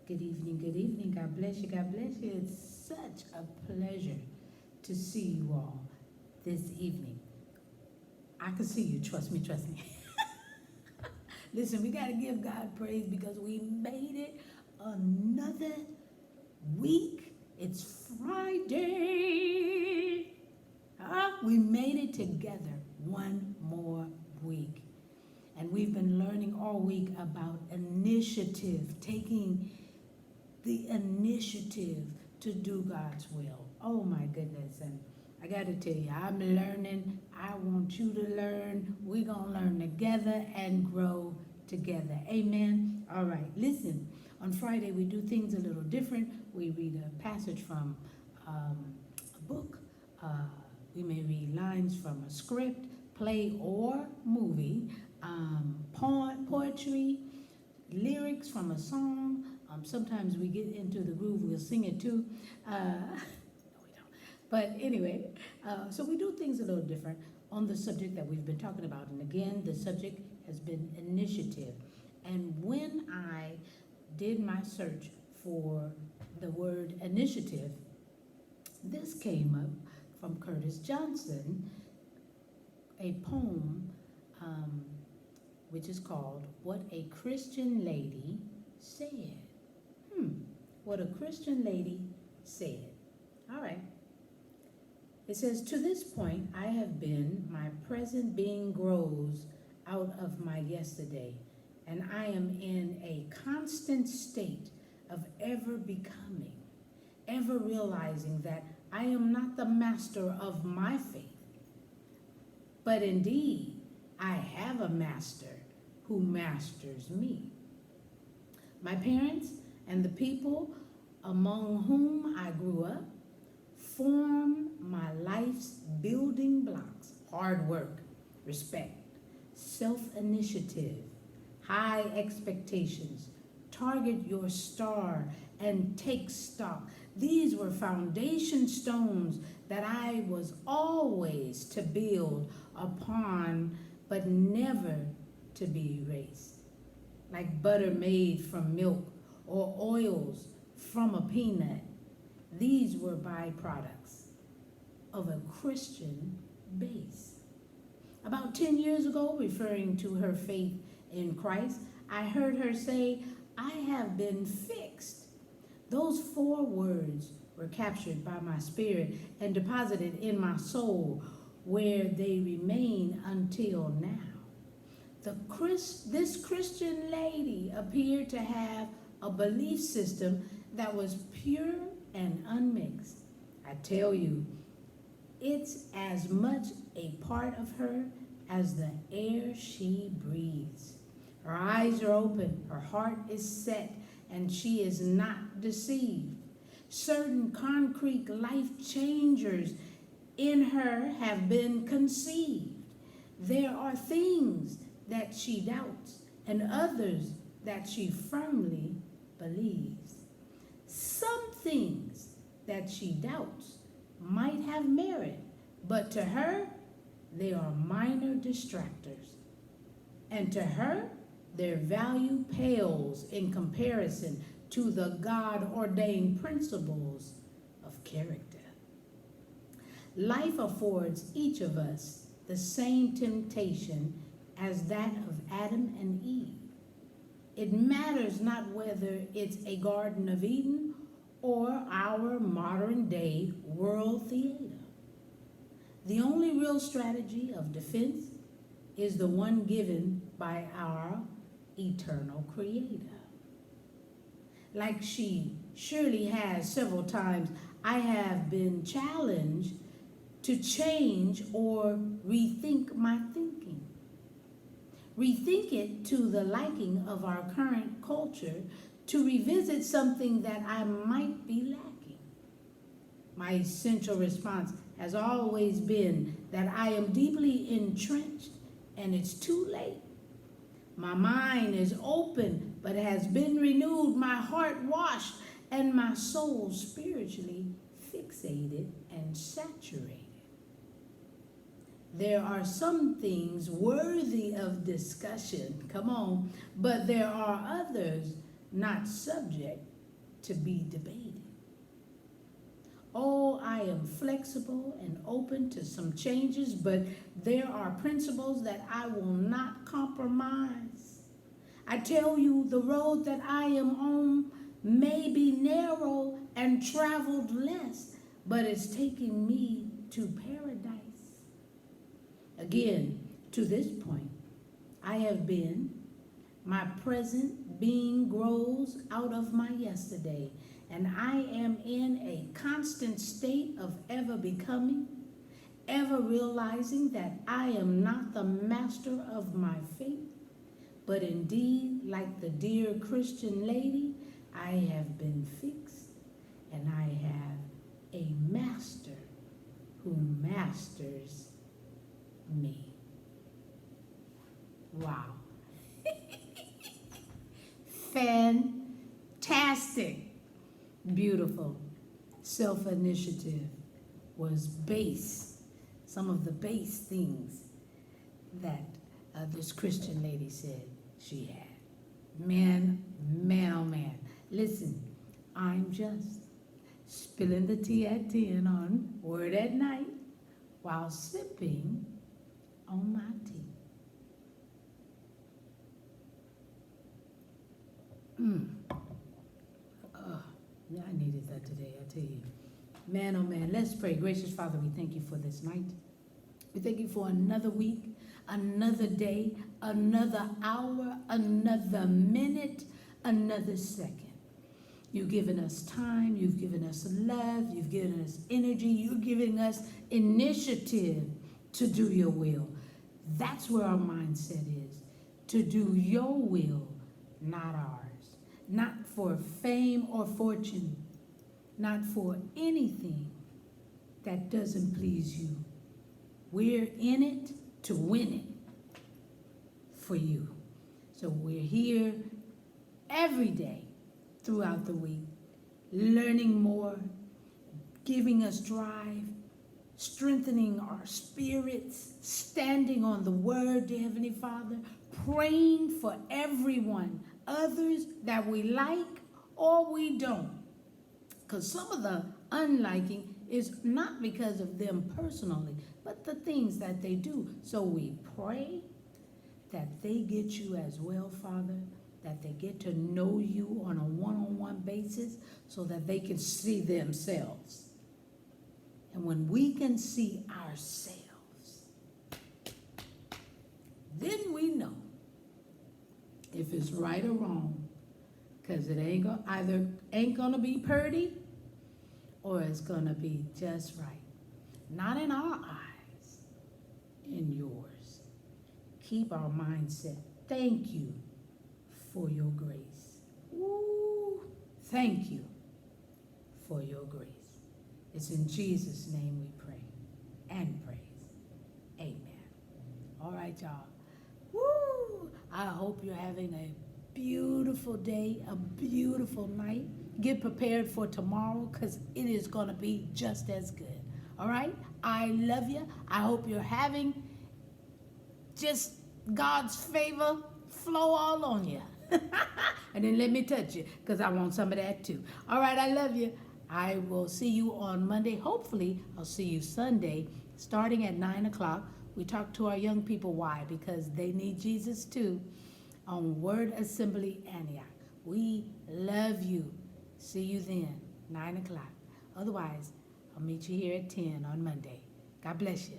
Good evening, good evening. God bless you, God bless you. It's such a pleasure to see you all this evening. I can see you, trust me, trust me. Listen, we got to give God praise because we made it another week. It's Friday. We made it together one more week. And we've been learning all week about initiative, taking the initiative to do God's will. Oh my goodness. And I got to tell you, I'm learning. I want you to learn. We're going to learn together and grow together. Amen. All right. Listen, on Friday we do things a little different. We read a passage from a book. We may read lines from a script, play, or movie, poetry, lyrics from a song. Sometimes we get into the groove, we'll sing it too. No, we don't. But anyway, so we do things a little different on the subject that we've been talking about. And again, the subject has been initiative. And when I did my search for the word initiative, this came up from Curtis Johnson, a poem which is called What a Christian Lady Said. What a Christian lady said. All right. It says, to this point, I have been, my present being grows out of my yesterday, and I am in a constant state of ever becoming, ever realizing that I am not the master of my faith, but indeed, I have a master who masters me. My parents and the people among whom I grew up form my life's building blocks: hard work, respect, self-initiative, high expectations, target your star, and take stock. These were foundation stones that I was always to build upon, but never to be erased. Like butter made from milk or oils from a peanut, these were byproducts of a Christian base. About 10 years ago, referring to her faith in Christ, I heard her say, I have been fixed. Those 4 words were captured by my spirit and deposited in my soul, where they remain until now. This Christian lady appeared to have a belief system that was pure and unmixed. I tell you, it's as much a part of her as the air she breathes. Her eyes are open, her heart is set, and she is not deceived. Certain concrete life changers in her have been conceived. There are things that she doubts and others that she firmly believes. Some things that she doubts might have merit, but to her, they are minor distractors. And to her, their value pales in comparison to the God-ordained principles of character. Life affords each of us the same temptation as that of Adam and Eve. It matters not whether it's a Garden of Eden or our modern day world theater. The only real strategy of defense is the one given by our eternal Creator. Like she surely has several times, I have been challenged to change or rethink my thinking. Rethink it to the liking of our current culture, to revisit something that I might be lacking. My essential response has always been that I am deeply entrenched and it's too late. My mind is open but has been renewed, my heart washed, and my soul spiritually fixated and saturated. There are some things worthy of discussion, come on, but there are others not subject to be debated. Oh, I am flexible and open to some changes, but there are principles that I will not compromise. I tell you, the road that I am on may be narrow and traveled less, but it's taking me to paradise. Again, to this point, I have been, my present being grows out of my yesterday, and I am in a constant state of ever becoming, ever realizing that I am not the master of my fate, but indeed, like the dear Christian lady, I have been fixed, and I have a master who masters me. Wow. Fantastic. Beautiful. Self-initiative was base. Some of the base things that this Christian lady said she had. Man, oh man. Listen, I'm just spilling the tea at 10 on Word at Night while sipping on my tea. Yeah, I needed that today, I tell you. Man, oh man, let's pray. Gracious Father, we thank you for this night. We thank you for another week, another day, another hour, another minute, another second. You've given us time, you've given us love, you've given us energy, you're giving us initiative to do your will. That's where our mindset is, to do your will, not ours. Not for fame or fortune, not for anything that doesn't please you. We're in it to win it for you. So we're here every day throughout the week, learning more, giving us drive, strengthening our spirits, standing on the word, dear Heavenly Father, praying for everyone, others that we like or we don't. Because some of the unliking is not because of them personally, but the things that they do. So we pray that they get you as well, Father, that they get to know you on a one-on-one basis so that they can see themselves. And when we can see ourselves, then we know if it's right or wrong, because it either ain't gonna be pretty or it's gonna be just right. Not in our eyes, in yours. Keep our mindset. Thank you for your grace. Ooh, thank you for your grace. It's in Jesus' name we pray and praise. Amen. All right, y'all. Woo! I hope you're having a beautiful day, a beautiful night. Get prepared for tomorrow because it is going to be just as good. All right? I love you. I hope you're having just God's favor flow all on you. And then let me touch you because I want some of that too. All right, I love you. I will see you on Monday. Hopefully, I'll see you Sunday starting at 9 o'clock. We talk to our young people. Why? Because they need Jesus too. On Word Assembly Antioch. We love you. See you then, 9 o'clock. Otherwise, I'll meet you here at 10 on Monday. God bless you.